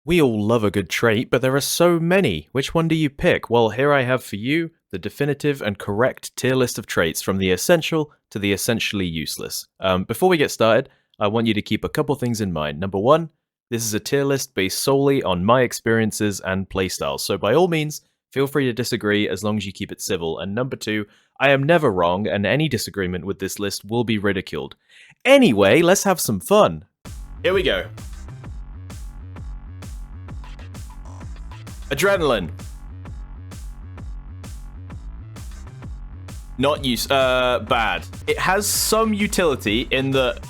We all love a good trait, but there are so many. Which one do you pick? Well, here I have for you the definitive and correct tier list of traits from the essential to the essentially useless. Before we get started, I want you to keep a couple things in mind. Number one, this is a tier list based solely on my experiences and playstyles, so by all means, feel free to disagree as long as you keep it civil. And number two, I am never wrong, and any disagreement with this list will be ridiculed. Anyway, let's have some fun. Here we go. Adrenaline. Not bad. It has some utility in that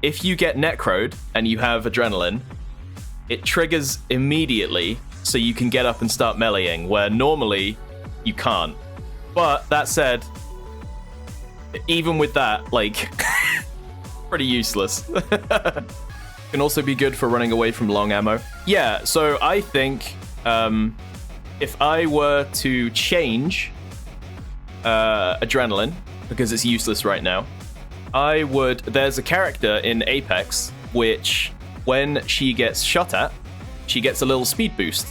if you get necroed and you have adrenaline, it triggers immediately so you can get up and start meleeing, where normally you can't. But that said, even with that, like, pretty useless. Can also be good for running away from long ammo. Yeah, so I think if I were to change adrenaline, because it's useless right now, I would... There's a character in Apex which, when she gets shot at, she gets a little speed boost.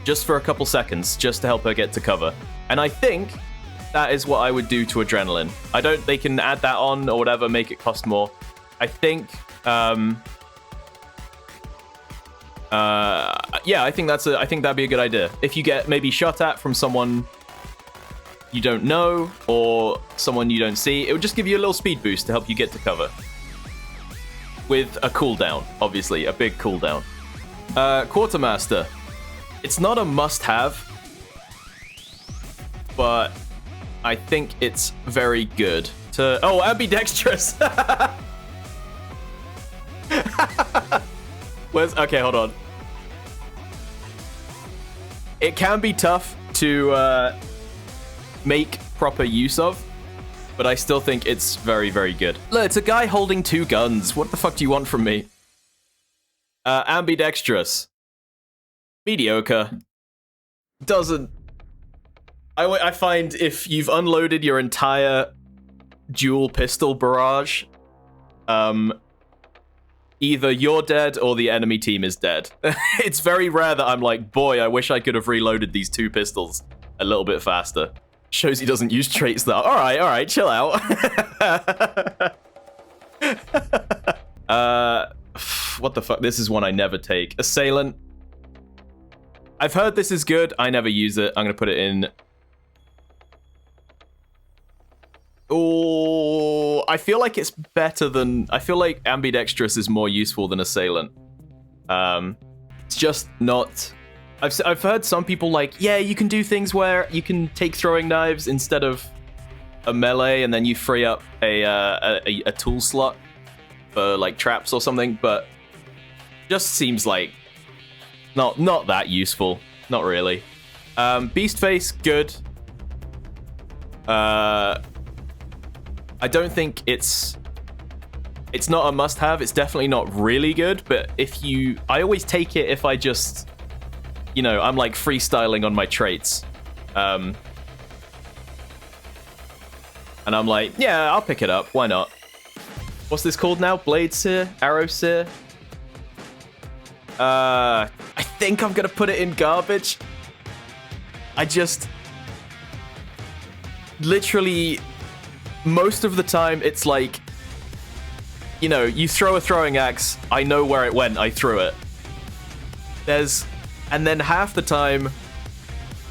Just for a couple seconds, just to help her get to cover. And I think that is what I would do to adrenaline. They can add that on or whatever, make it cost more. I think... yeah, I think that'd be a good idea. If you get maybe shot at from someone you don't know or someone you don't see, it would just give you a little speed boost to help you get to cover. With a cooldown, obviously, a big cooldown. Quartermaster. It's not a must-have, but I think it's very good. Oh, Ambidextrous! Okay, hold on. It can be tough to make proper use of, but I still think it's very, very good. Look, it's a guy holding two guns. What the fuck do you want from me? Ambidextrous. Mediocre. Doesn't... I find if you've unloaded your entire dual pistol barrage, either you're dead or the enemy team is dead. It's very rare that I'm like, boy, I wish I could have reloaded these two pistols a little bit faster. Shows he doesn't use traits though. All right, chill out. What the fuck? This is one I never take. Assailant. I've heard this is good. I never use it. I'm gonna put it in. Oh, I feel like it's better than... I feel like Ambidextrous is more useful than Assailant. It's just not... I've heard some people like, yeah, you can do things where you can take throwing knives instead of a melee, and then you free up a tool slot for like traps or something, but just seems like not that useful. Not really. Beastface, good. I don't think it's not a must-have. It's definitely not really good, but I always take it if I just, you know, I'm like freestyling on my traits. And I'm like, yeah, I'll pick it up. Why not? What's this called now? Blade Seer? Arrow Seer? I think I'm gonna put it in garbage. I just... Literally... Most of the time, it's like, you know, you throw a throwing axe, I know where it went, I threw it. And then half the time,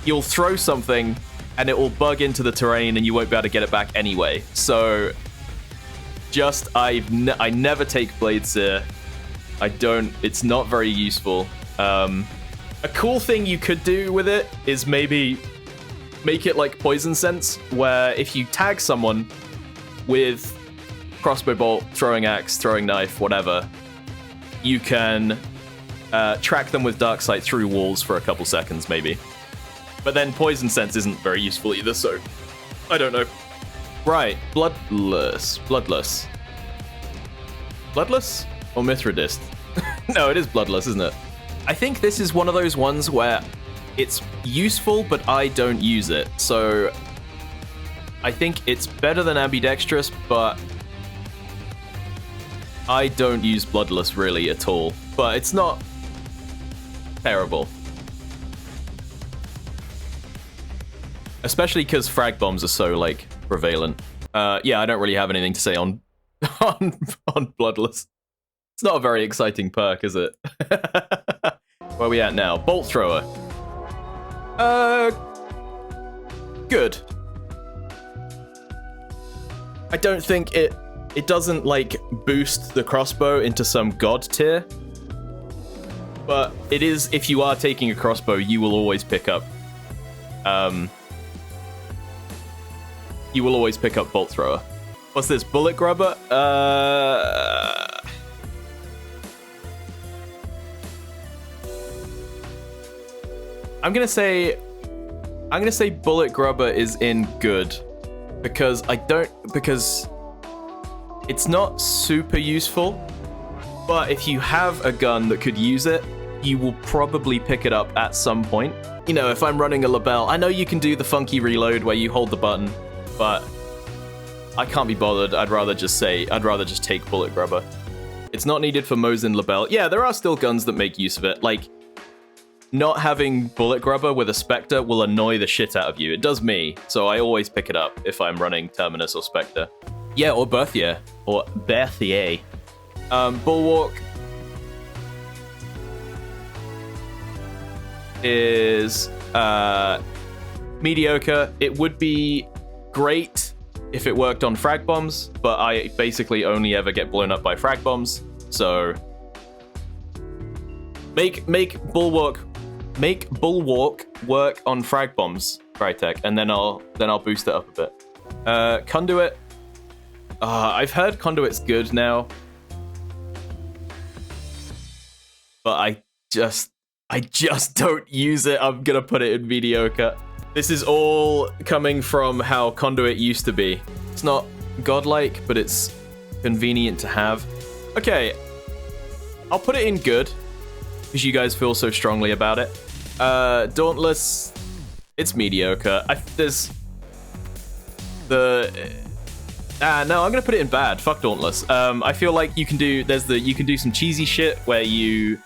you'll throw something, and it will bug into the terrain, and you won't be able to get it back anyway. So, I never take Blade Seer. It's not very useful. A cool thing you could do with it is maybe make it like Poison Sense, where if you tag someone with crossbow bolt, throwing axe, throwing knife, whatever, you can track them with dark sight through walls for a couple seconds, maybe. But then Poison Sense isn't very useful either, so I don't know. Right, Bloodless. Bloodless or Mithridatist? No, it is Bloodless, isn't it? I think this is one of those ones where it's useful, but I don't use it. So I think it's better than Ambidextrous, but I don't use Bloodless really at all. But it's not Terrible. Especially because frag bombs are so, like, prevalent. Yeah, I don't really have anything to say on on Bloodless. It's not a very exciting perk, is it? Where are we at now? Bolt Thrower. Good. I don't think it doesn't, like, boost the crossbow into some god tier. But it is, if you are taking a crossbow, you will always pick up Bolt Thrower. What's this? Bullet Grubber? I'm gonna say Bullet Grubber is in good because it's not super useful, but if you have a gun that could use it, you will probably pick it up at some point. You know, if I'm running a Lebel, I know you can do the funky reload where you hold the button, but I can't be bothered. I'd rather just take Bullet Grubber. It's not needed for Mosin Lebel. Yeah, there are still guns that make use of it. Like, not having Bullet Grubber with a Spectre will annoy the shit out of you. It does me, so I always pick it up if I'm running Terminus or Spectre. Yeah, or Berthier. Or Berthier. Bulwark is mediocre. It would be great if it worked on frag bombs, but I basically only ever get blown up by frag bombs. So make Bulwark work on frag bombs, Crytek, and then I'll boost it up a bit. Conduit. I've heard Conduit's good now, but I just don't use it. I'm gonna put it in mediocre. This is all coming from how Conduit used to be. It's not godlike, but it's convenient to have. Okay, I'll put it in good because you guys feel so strongly about it. Dauntless, it's mediocre. No, I'm gonna put it in bad. Fuck Dauntless. I feel like you can do some cheesy shit where you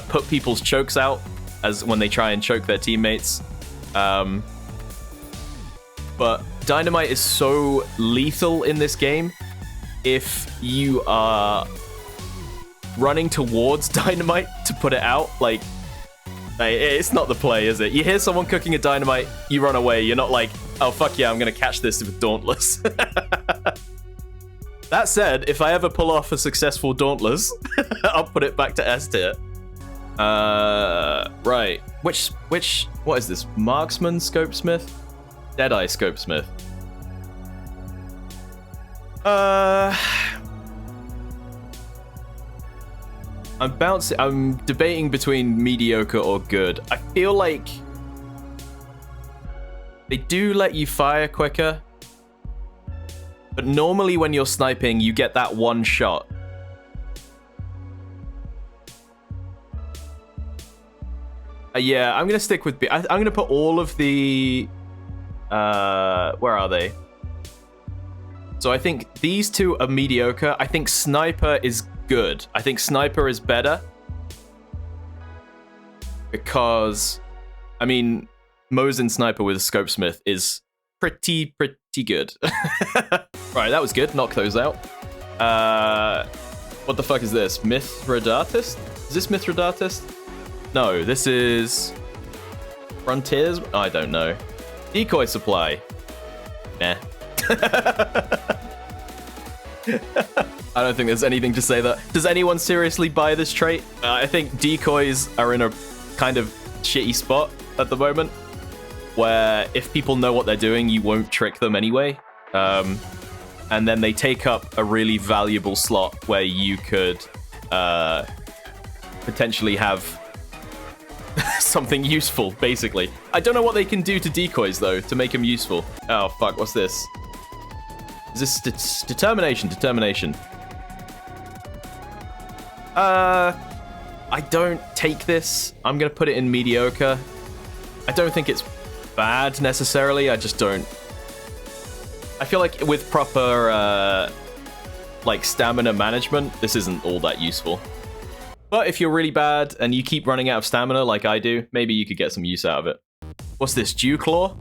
put people's chokes out as when they try and choke their teammates. But Dynamite is so lethal in this game. If you are running towards Dynamite to put it out, like, it's not the play, is it? You hear someone cooking a Dynamite, you run away. You're not like, oh, fuck yeah, I'm gonna catch this with Dauntless. That said, if I ever pull off a successful Dauntless, I'll put it back to S tier. Right. What is this? Marksman Scopesmith? Deadeye Scopesmith. I'm debating between mediocre or good. I feel like they do let you fire quicker, but normally when you're sniping, you get that one shot. Yeah, I'm gonna stick with B. I'm gonna put all of the. Where are they? So I think these two are mediocre. I think Sniper is good. I think Sniper is better because, I mean, Mosin Sniper with a Scopesmith is pretty good. Right, that was good. Knock those out. What the fuck is this? Mithridatist? Is this Mithridatist? No, this is Frontiersman. I don't know. Decoy Supply. Nah. I don't think there's anything to say that. Does anyone seriously buy this trait? I think decoys are in a kind of shitty spot at the moment, where if people know what they're doing, you won't trick them anyway. And then they take up a really valuable slot where you could potentially have something useful, basically. I don't know what they can do to decoys, though, to make them useful. Oh, fuck, what's this? Is this determination? Determination. I don't take this. I'm gonna put it in mediocre. I don't think it's bad, necessarily. I just don't... I feel like with proper, like, stamina management, this isn't all that useful. But if you're really bad and you keep running out of stamina like I do, maybe you could get some use out of it. What's this, Dewclaw?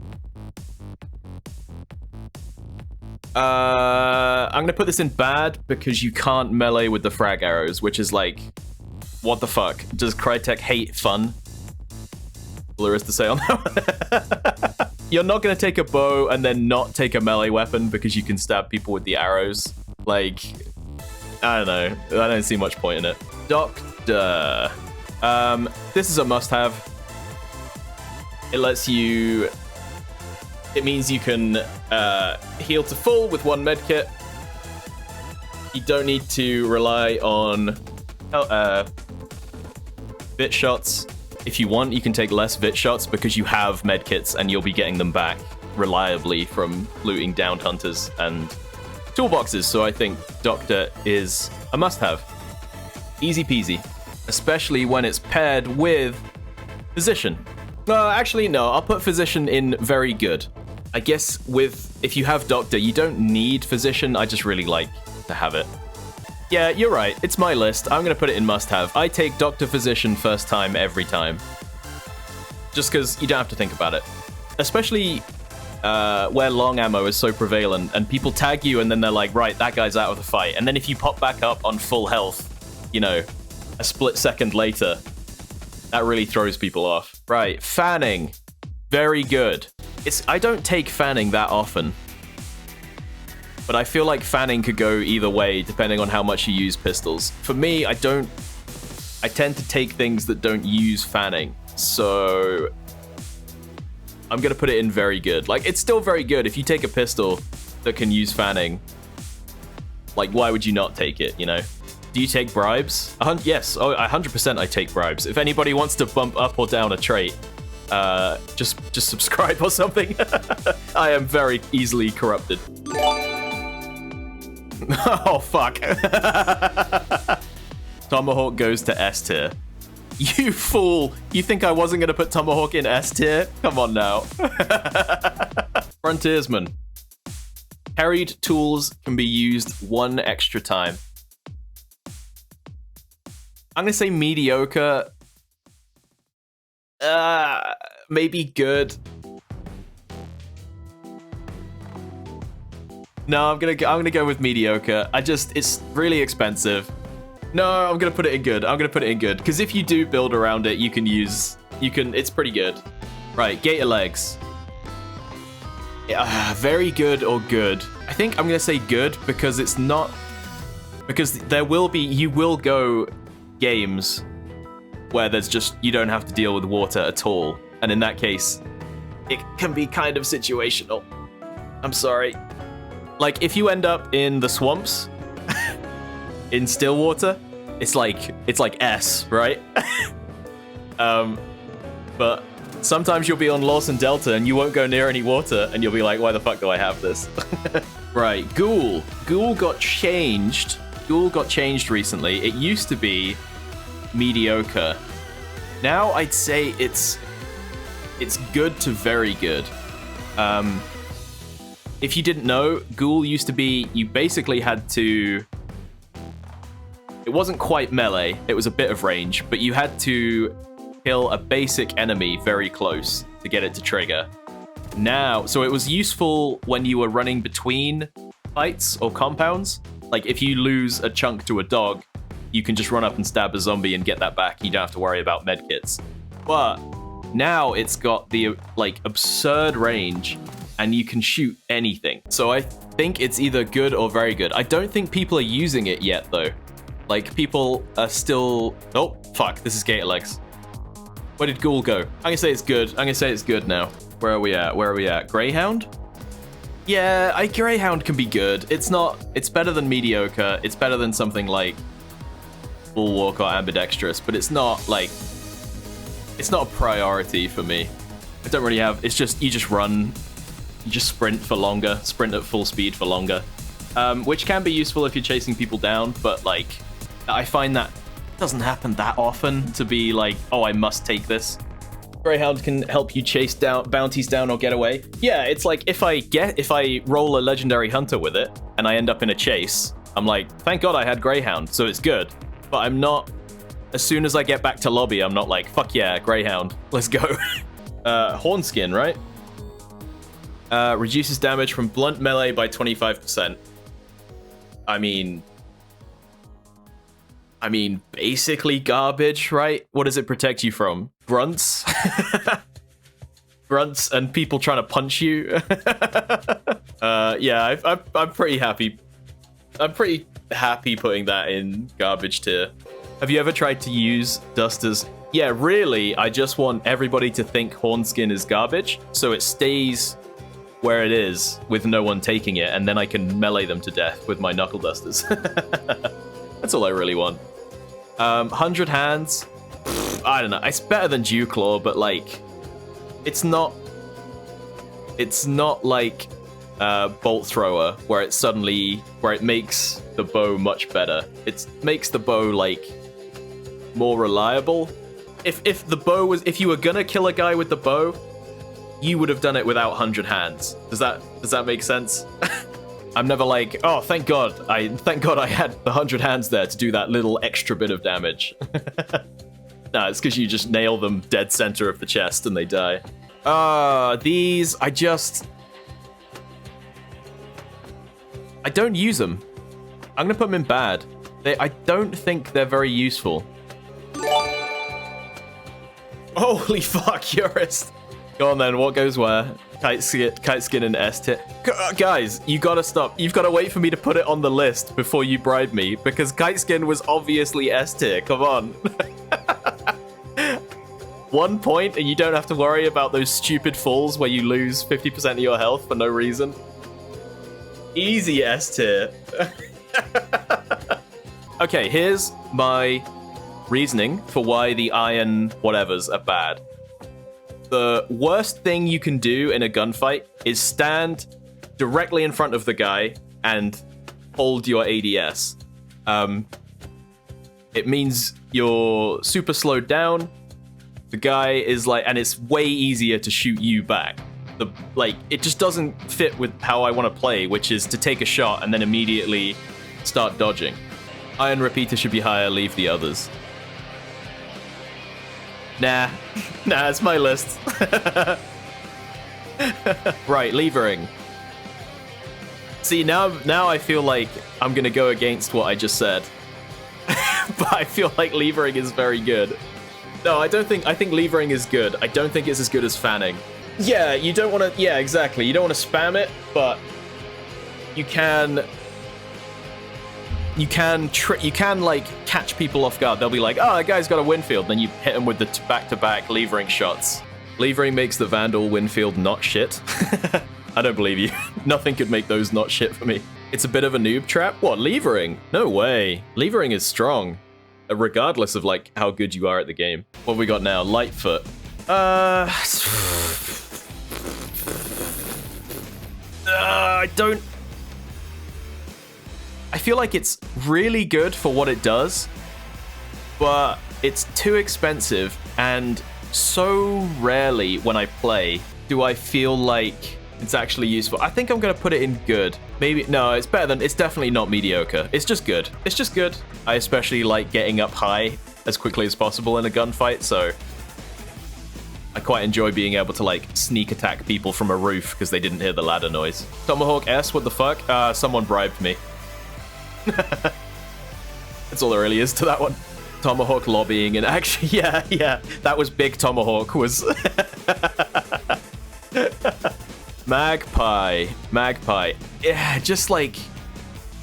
I'm gonna put this in bad because you can't melee with the frag arrows, which is like, what the fuck? Does Crytek hate fun? All there is to say on that one. You're not gonna take a bow and then not take a melee weapon because you can stab people with the arrows. Like, I don't know. I don't see much point in it. Doctor. This is a must-have. It lets you... It means you can heal to full with one medkit. You don't need to rely on vit shots. If you want, you can take less vit shots because you have medkits and you'll be getting them back reliably from looting downed hunters and toolboxes. So I think Doctor is a must-have. Easy peasy. Especially when it's paired with Physician. Actually, no. I'll put Physician in very good. I guess if you have Doctor, you don't need Physician. I just really like to have it. Yeah, you're right. It's my list. I'm going to put it in must-have. I take Doctor Physician first time every time. Just because you don't have to think about it. Especially where long ammo is so prevalent and people tag you and then they're like, right, that guy's out of the fight. And then if you pop back up on full health, you know, a split second later, that really throws people off. Right, fanning. Very good. I don't take fanning that often. But I feel like fanning could go either way depending on how much you use pistols. For me, I tend to take things that don't use fanning. So I'm gonna put it in very good. Like, it's still very good if you take a pistol that can use fanning. Like, why would you not take it, you know? Do you take bribes? Yes, 100% I take bribes. If anybody wants to bump up or down a trait, just subscribe or something. I am very easily corrupted. Oh, fuck. Tomahawk goes to S tier. You fool! You think I wasn't going to put Tomahawk in S tier? Come on now. Frontiersman. Carried tools can be used one extra time. I'm going to say mediocre. Maybe good. No, I'm gonna go with mediocre. It's really expensive. No, I'm gonna put it in good. I'm gonna put it in good because if you do build around it, it's pretty good. Right, Gator Legs. Yeah, very good or good. I think I'm gonna say good because you will go games where you don't have to deal with water at all. And in that case, it can be kind of situational. I'm sorry. Like, if you end up in the swamps, in Stillwater, it's like S, right? But sometimes you'll be on Lawson Delta and you won't go near any water and you'll be like, why the fuck do I have this? Right, Ghoul. Ghoul got changed. Ghoul got changed recently. It used to be mediocre. Now I'd say it's good to very good. If you didn't know, Ghoul used to be, you basically had to... It wasn't quite melee, it was a bit of range, but you had to kill a basic enemy very close to get it to trigger. Now, so it was useful when you were running between fights or compounds. Like, if you lose a chunk to a dog, you can just run up and stab a zombie and get that back. You don't have to worry about medkits. But now it's got the, like, absurd range and you can shoot anything. So I think it's either good or very good. I don't think people are using it yet, though. Like, people are still... Oh, fuck, this is Gator Legs. Where did Ghoul go? I'm gonna say it's good. I'm gonna say it's good now. Where are we at? Greyhound? Yeah, Greyhound can be good. It's better than mediocre. It's better than something like Bulwark or Ambidextrous, but it's not a priority for me. I don't really have... It's just, you just run... You just sprint for longer, sprint at full speed for longer, which can be useful if you're chasing people down, but like, I find that doesn't happen that often to be like, oh, I must take this. Greyhound can help you chase down bounties down or get away. Yeah, it's like if I roll a legendary hunter with it and I end up in a chase, I'm like, thank God I had Greyhound, so it's good. But I'm not as soon as I get back to lobby, I'm not like, fuck yeah, Greyhound, let's go. Hornskin, right? Reduces damage from blunt melee by 25%. I mean, basically garbage, right? What does it protect you from? Grunts? Grunts and people trying to punch you? Yeah, I'm pretty happy. I'm pretty happy putting that in garbage tier. Have you ever tried to use dusters? Yeah, really, I just want everybody to think Hornskin is garbage, so it stays where it is with no one taking it, and then I can melee them to death with my knuckle dusters. That's all I really want. 100 hands, I don't know, it's better than Dewclaw, but like, it's not like Bolt Thrower, where it makes the bow much better. It makes the bow like more reliable. If you were gonna kill a guy with the bow, you would have done it without 100 hands. Does that make sense? I'm never like, oh, thank God I had the 100 hands there to do that little extra bit of damage. Nah, it's because you just nail them dead center of the chest and they die. These, I don't use them. I'm gonna put them in bad. I don't think they're very useful. Holy fuck, Eurist. Go on then, what goes where? Kiteskin and S tier. Guys, you gotta stop. You've gotta wait for me to put it on the list before you bribe me, because Kiteskin was obviously S tier. Come on. 1 point and you don't have to worry about those stupid falls where you lose 50% of your health for no reason. Easy S tier. Okay, here's my reasoning for why the iron whatevers are bad. The worst thing you can do in a gunfight is stand directly in front of the guy and hold your ADS. It means you're super slowed down. The guy is like, and it's way easier to shoot you back. It just doesn't fit with how I want to play, which is to take a shot and then immediately start dodging. Iron repeater should be higher, leave the others. Nah, it's my list. Right, levering. See, now I feel like I'm gonna go against what I just said. But I feel like levering is very good. No, I think levering is good. I don't think it's as good as fanning. Yeah, you don't want to, yeah, exactly. You don't want to spam it, but you can like catch people off guard. They'll be like, oh, that guy's got a Winfield. Then you hit him with the back-to-back levering shots. Levering makes the Vandal Winfield not shit. I don't believe you. Nothing could make those not shit for me. It's a bit of a noob trap. What, levering? No way. Levering is strong, regardless of like how good you are at the game. What have we got now? Lightfoot. I feel like it's really good for what it does, but it's too expensive, and so rarely when I play do I feel like it's actually useful. I think I'm gonna put it in good. Maybe, no, it's better than, it's definitely not mediocre. It's just good. It's just good. I especially like getting up high as quickly as possible in a gunfight, so I quite enjoy being able to like sneak attack people from a roof because they didn't hear the ladder noise. Tomahawk S, what the fuck? Someone bribed me. That's all there really is to that one. Tomahawk lobbying, and actually, yeah, that was big. Tomahawk was Magpie. Yeah, just like,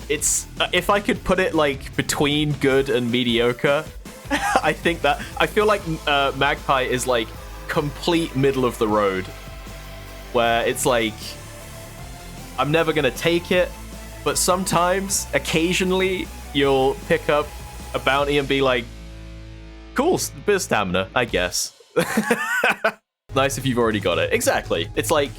it's, if I could put it like between good and mediocre, I feel like Magpie is like complete middle of the road, where it's like, I'm never gonna take it, but sometimes, occasionally, you'll pick up a bounty and be like, cool, bit of stamina, I guess. Nice if you've already got it. Exactly. It's like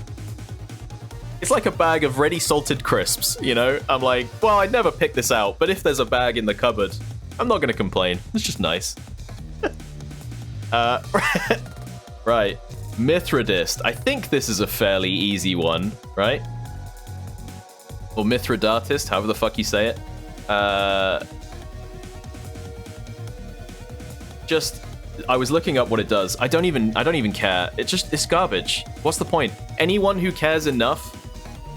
a bag of ready salted crisps, you know? I'm like, well, I'd never pick this out, but if there's a bag in the cupboard, I'm not gonna complain. It's just nice. Right. Mithridatist. I think this is a fairly easy one, right? Or Mithridatist, however the fuck you say it. just, I was looking up what it does. I don't even care. It's garbage. What's the point? Anyone who cares enough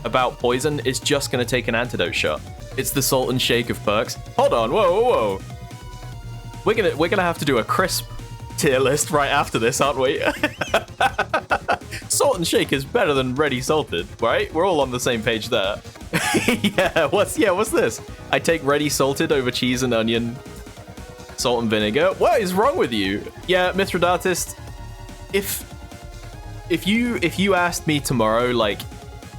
about poison is just going to take an antidote shot. It's the salt and shake of perks. Hold on, whoa. We're gonna have to do a crisp tier list right after this, aren't we? Salt and shake is better than ready salted, right? We're all on the same page there. Yeah, what's this? I take ready salted over cheese and onion, salt and vinegar. What is wrong with you? Yeah, Mithridatist. If you asked me tomorrow, like,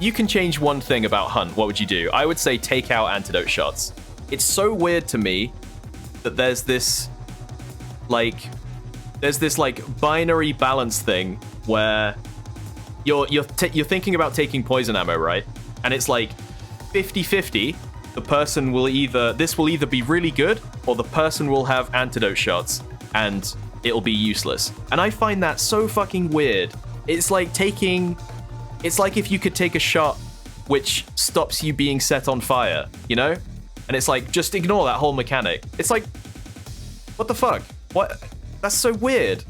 you can change one thing about Hunt, what would you do? I would say take out antidote shots. It's so weird to me that there's this binary balance thing where you're thinking about taking poison ammo, right? And it's like 50-50. The person will either be really good, or the person will have antidote shots and it'll be useless. And I find that so fucking weird. It's like if you could take a shot which stops you being set on fire, you know? And it's like, just ignore that whole mechanic. It's like, what the fuck? What? That's so weird.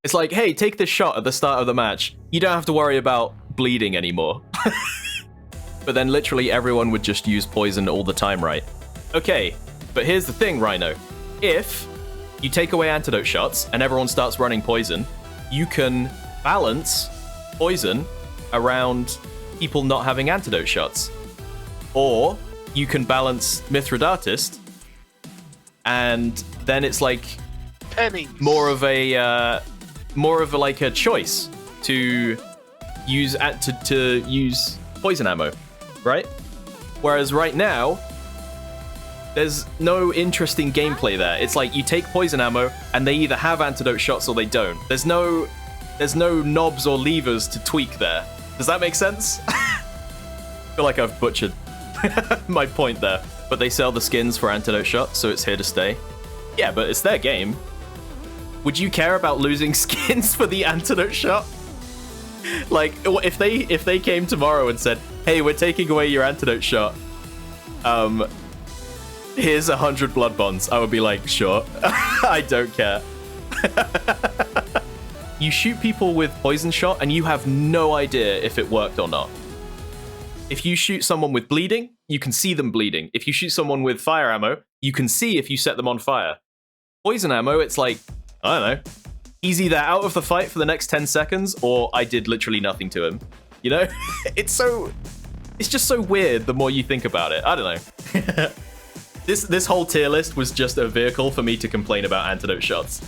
It's like, hey, take this shot at the start of the match. You don't have to worry about bleeding anymore. But then literally everyone would just use poison all the time, right? Okay, but here's the thing, Rhino. If you take away antidote shots and everyone starts running poison, you can balance poison around people not having antidote shots. Or you can balance Mithridatist, and then it's like pennies. more of a like a choice to use to use poison ammo, right? Whereas right now, there's no interesting gameplay there. It's like you take poison ammo and they either have antidote shots or they don't. There's no knobs or levers to tweak there. Does that make sense? I feel like I've butchered my point there. But they sell the skins for antidote shots, so it's here to stay. Yeah, but it's their game. Would you care about losing skins for the antidote shot? Like, if they came tomorrow and said, hey, we're taking away your antidote shot, here's 100 blood bonds, I would be like, sure. I don't care. You shoot people with poison shot and you have no idea if it worked or not. If you shoot someone with bleeding, you can see them bleeding. If you shoot someone with fire ammo, you can see if you set them on fire. Poison ammo, it's like, I don't know, he's either out of the fight for the next 10 seconds or I did literally nothing to him. You know? It's just so weird the more you think about it. I don't know. This whole tier list was just a vehicle for me to complain about antidote shots.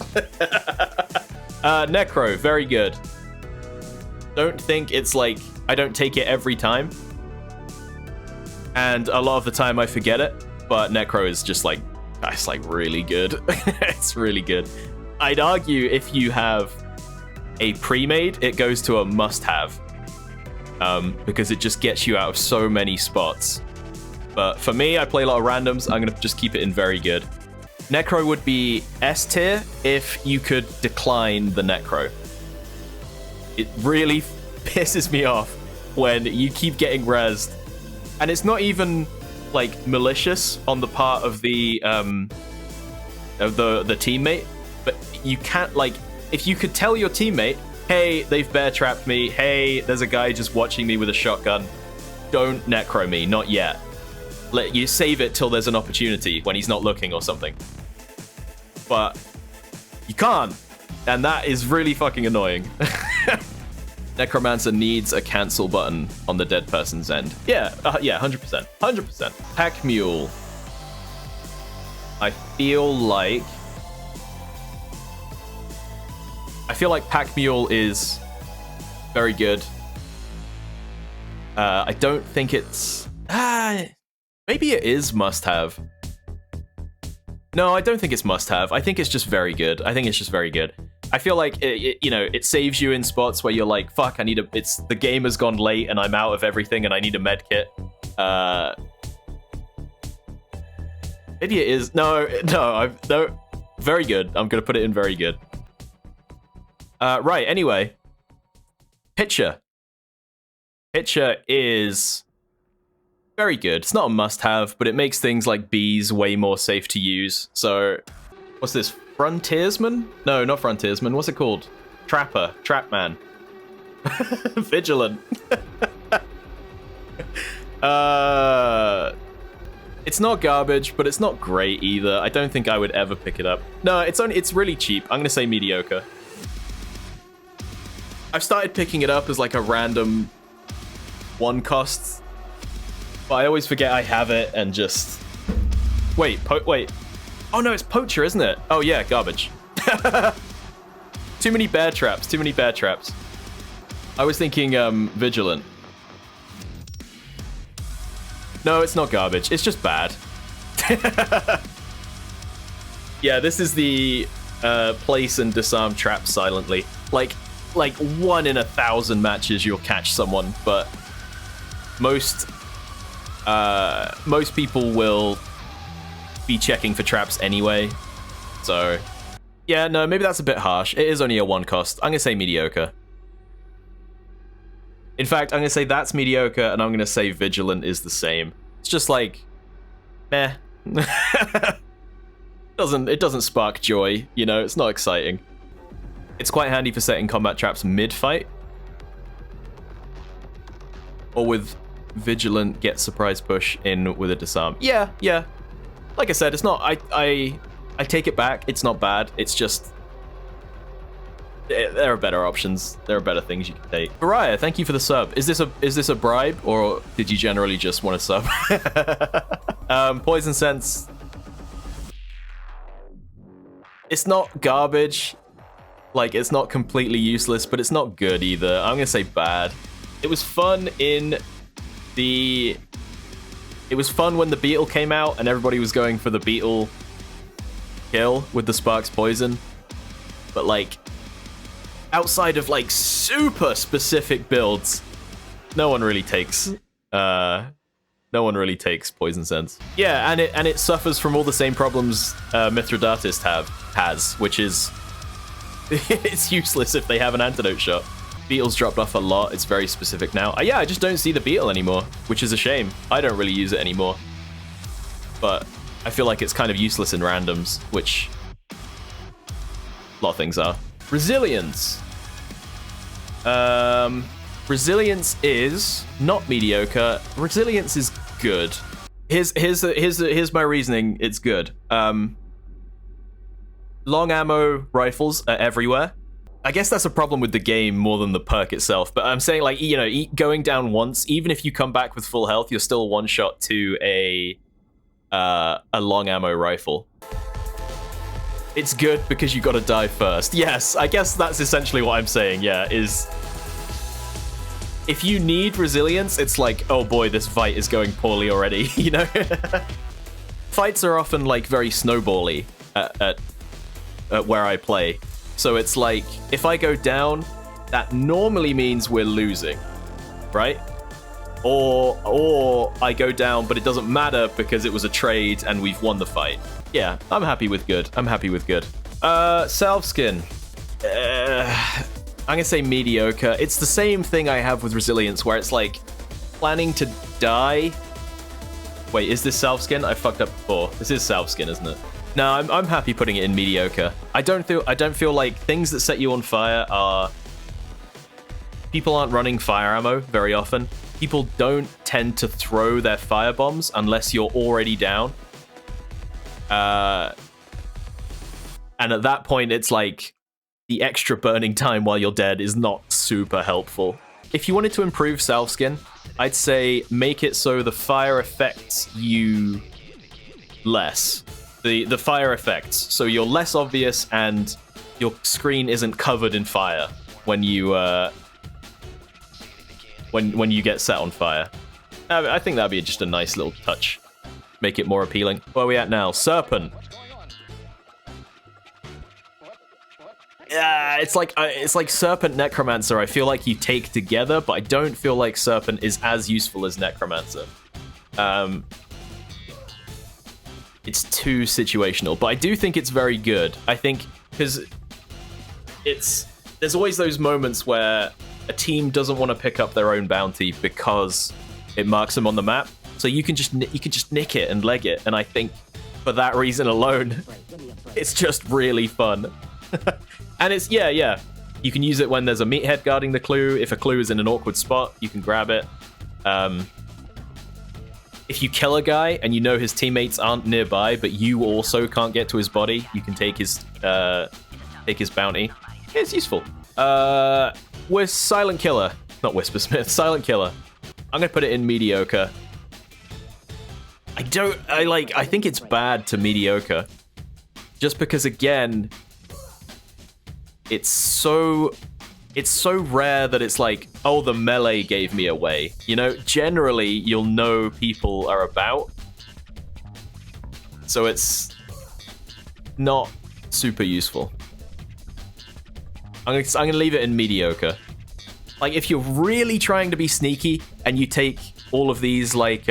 Necro, very good. Don't think it's like, I don't take it every time. And a lot of the time I forget it, but Necro is just like, it's like really good. It's really good. I'd argue if you have a pre-made, it goes to a must-have. Because it just gets you out of so many spots. But for me, I play a lot of randoms. I'm going to just keep it in very good. Necro would be S tier if you could decline the Necro. It really pisses me off when you keep getting rezzed. And it's not even like malicious on the part of the teammate, but you can't, like, if you could tell your teammate, hey, they've bear trapped me, hey, there's a guy just watching me with a shotgun, don't Necro me, not yet. Let you save it till there's an opportunity when he's not looking or something. But you can't, and that is really fucking annoying. Necromancer needs a cancel button on the dead person's end. Yeah, 100%. 100%. Packmule. I feel like Packmule is very good. I don't think it's... maybe it is must-have. No, I don't think it's must-have. I think it's just very good. I feel like it saves you in spots where you're like, fuck, the game has gone late and I'm out of everything and I need a med kit. Maybe it is. No, very good. I'm gonna put it in very good. Right, anyway. Pitcher is very good. It's not a must-have, but it makes things like bees way more safe to use. So, what's this? Frontiersman? No, not Frontiersman. What's it called? Trapper. Trapman. Vigilant. It's not garbage, but it's not great either. I don't think I would ever pick it up. No, it's really cheap. I'm gonna say mediocre. I've started picking it up as like a random one cost, but I always forget I have it and just wait. Oh no, it's Poacher, isn't it? Oh yeah, garbage. Too many bear traps. Too many bear traps. I was thinking Vigilant. No, it's not garbage. It's just bad. Yeah, this is the place and disarm traps silently. Like 1 in 1,000 matches you'll catch someone, but most people will be checking for traps anyway. So yeah, no, maybe that's a bit harsh. It is only a 1 cost. I'm gonna say mediocre. In fact, I'm gonna say that's mediocre, and I'm gonna say Vigilant is the same. It's just like, meh. It doesn't spark joy, you know. It's not exciting. It's quite handy for setting combat traps mid-fight, or with Vigilant, get surprise push in with a disarm. Yeah. Like I said, it's not. I take it back. It's not bad. It's just there are better options. There are better things you can take. Mariah, thank you for the sub. Is this a bribe, or did you generally just want to sub? Poison Sense. It's not garbage. Like, it's not completely useless, but it's not good either. I'm gonna say bad. It was fun when the beetle came out and everybody was going for the beetle kill with the Sparks poison. But like, outside of like super specific builds, no one really takes Poison Sense. Yeah, and it suffers from all the same problems Mithridatist has, which is it's useless if they have an antidote shot. Beetle's dropped off a lot. It's very specific now. Yeah, I just don't see the beetle anymore, which is a shame. I don't really use it anymore. But I feel like it's kind of useless in randoms, which a lot of things are. Resilience. Resilience is not mediocre. Resilience is good. Here's my reasoning. It's good. Long ammo rifles are everywhere. I guess that's a problem with the game more than the perk itself, but I'm saying, like, you know, going down once, even if you come back with full health, you're still one shot to a long ammo rifle. It's good because you gotta die first. Yes, I guess that's essentially what I'm saying, yeah, is if you need resilience, it's like, oh boy, this fight is going poorly already, you know? Fights are often, like, very snowbally at where I play. So it's like, if I go down, that normally means we're losing, right? Or I go down, but it doesn't matter because it was a trade and we've won the fight. Yeah, I'm happy with good. Salveskin. I'm gonna say mediocre. It's the same thing I have with Resilience, where it's like, planning to die. Wait, is this Salveskin? I fucked up before. This is Salveskin, isn't it? No, I'm happy putting it in mediocre. I don't feel like things that set you on fire are... People aren't running fire ammo very often. People don't tend to throw their fire bombs unless you're already down. And at that point, it's like the extra burning time while you're dead is not super helpful. If you wanted to improve Salveskin, I'd say make it so the fire affects you less. The fire effects, so you're less obvious and your screen isn't covered in fire when you when you get set on fire. I think that'd be just a nice little touch, make it more appealing. Where are we at now? Serpent. Yeah, it's like Serpent Necromancer. I feel like you take together, but I don't feel like Serpent is as useful as Necromancer. It's too situational, but I do think it's very good. I think because there's always those moments where a team doesn't want to pick up their own bounty because it marks them on the map. So you can just nick it and leg it. And I think for that reason alone. It's just really fun. And it's, yeah. You can use it when there's a meathead guarding the clue. If a clue is in an awkward spot, you can grab it. If you kill a guy and you know his teammates aren't nearby, but you also can't get to his body, you can take his bounty. It's useful. We're Silent Killer. Not Whispersmith, Silent Killer. I'm gonna put it in mediocre. I think it's bad to mediocre. Just because, again, it's so rare that it's like, oh, the melee gave me away. You know, generally you'll know people are about. So it's not super useful. I'm gonna leave it in mediocre. Like, if you're really trying to be sneaky and you take all of these, like,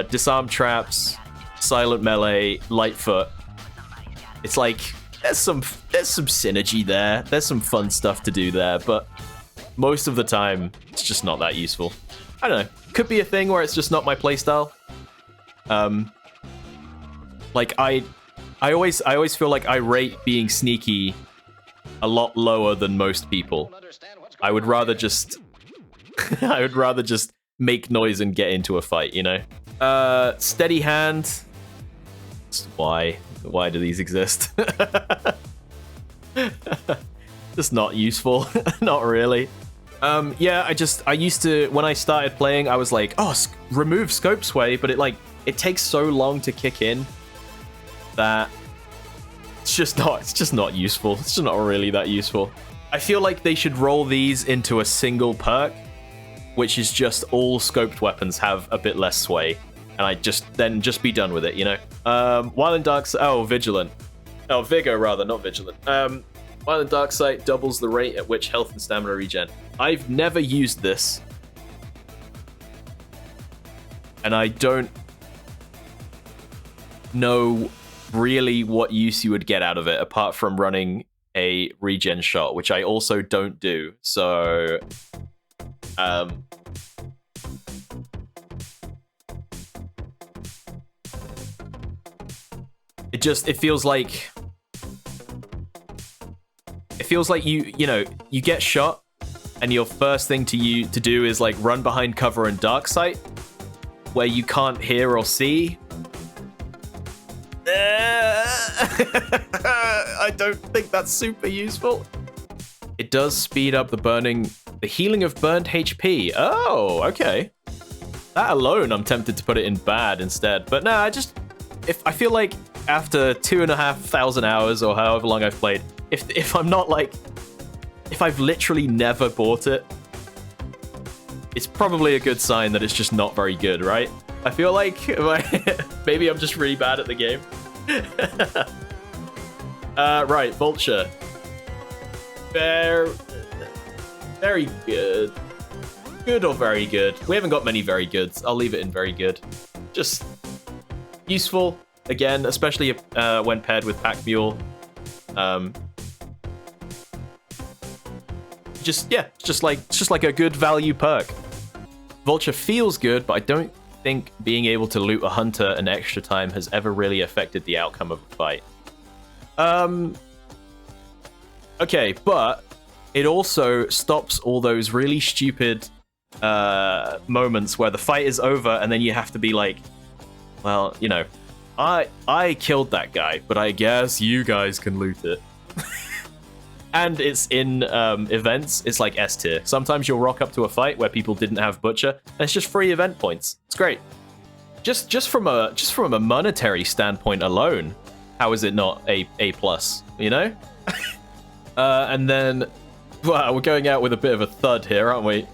disarm traps, silent melee, Lightfoot, it's like, there's some synergy there. There's some fun stuff to do there, but most of the time, it's just not that useful. I don't know. Could be a thing where it's just not my playstyle. Like, I always feel like I rate being sneaky a lot lower than most people. I would rather just make noise and get into a fight, you know? Steady hand. Why do these exist? Just not useful. Not really. Yeah, I used to, when I started playing, I was like, oh, remove scope sway, but it takes so long to kick in that it's just not useful. It's just not really that useful. I feel like they should roll these into a single perk, which is just all scoped weapons have a bit less sway, and just be done with it, you know? While in Vigilant. Oh, Vigor rather, not Vigilant. While in Dark Sight doubles the rate at which health and stamina regen. I've never used this, and I don't know really what use you would get out of it apart from running a regen shot, which I also don't do. So, it feels like you get shot and your first thing to do is like run behind cover in Dark Sight where you can't hear or see. I don't think that's super useful. It does speed up the healing of burned HP. Oh, okay. That alone, I'm tempted to put it in bad instead. But no, I feel like after 2,500 hours or however long I've played, if I've literally never bought it, it's probably a good sign that it's just not very good, right? I feel like maybe I'm just really bad at the game. Right, Vulture. Very good. Good or very good? We haven't got many very goods. I'll leave it in very good. Just useful, again, especially when paired with Packmule. Just like a good value perk. Vulture feels good, but I don't think being able to loot a hunter an extra time has ever really affected the outcome of a fight. Okay, but it also stops all those really stupid moments where the fight is over and then you have to be like, well, you know, I killed that guy, but I guess you guys can loot it. And it's in events, it's like S tier. Sometimes you'll rock up to a fight where people didn't have Butcher, and it's just free event points. It's great. Just from a monetary standpoint alone, how is it not a plus? You know? And then, wow, we're going out with a bit of a thud here, aren't we?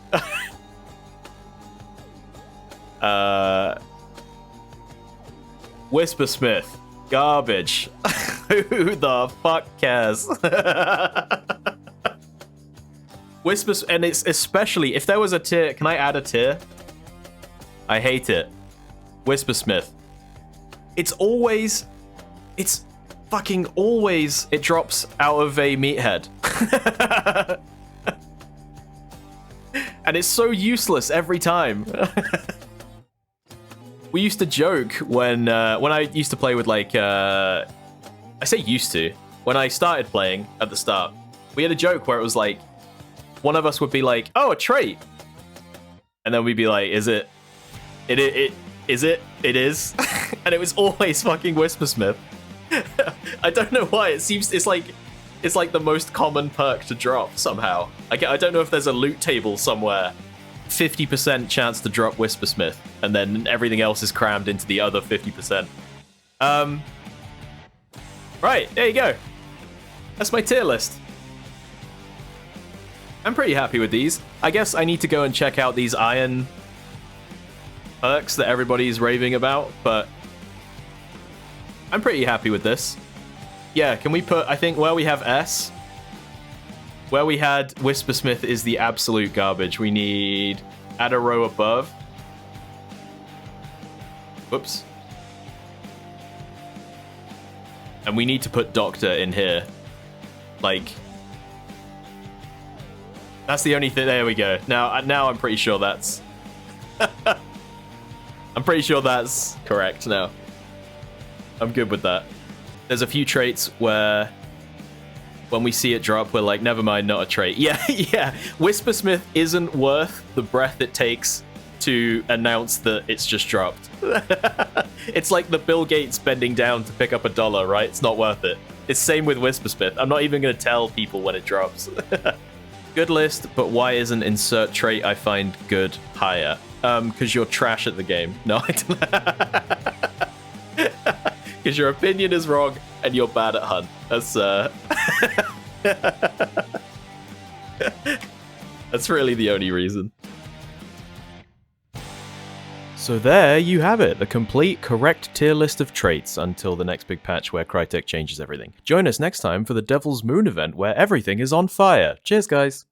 Whispersmith, garbage. Who the fuck cares? Whispers, and it's especially if there was a tier. Can I add a tier? I hate it. Whispersmith. It's fucking always. It drops out of a meathead, and it's so useless every time. we used to joke when I used to play with like I say used to, when I started playing at the start, we had a joke where it was like one of us would be like, oh, a trait, and then we'd be like, is it is it is and it was always fucking Whispersmith. I don't know why. It's like the most common perk to drop somehow. I don't know if there's a loot table somewhere. 50% chance to drop Whispersmith, and then everything else is crammed into the other 50%. Right, there you go. That's my tier list. I'm pretty happy with these. I guess I need to go and check out these iron perks that everybody's raving about, but I'm pretty happy with this. Yeah, can we put, I think where we have S, where we had Whispersmith is the absolute garbage. We need add a row above. Whoops. And we need to put Doctor in here. Like, that's the only thing. There we go. Now I'm pretty sure that's I'm pretty sure that's correct now. I'm good with that. There's a few traits where when we see it drop, we're like, never mind, not a trait. Yeah, yeah. Whispersmith isn't worth the breath it takes to announce that it's just dropped. It's like the Bill Gates bending down to pick up $1, right? It's not worth it. It's same with Whispersmith. I'm not even going to tell people when it drops. Good list, but why isn't insert trait I find good higher? Because you're trash at the game. No, I don't. Because your opinion is wrong and you're bad at hunt. That's that's really the only reason. So there you have it, the complete, correct tier list of traits until the next big patch where Crytek changes everything. Join us next time for the Devil's Moon event where everything is on fire. Cheers, guys!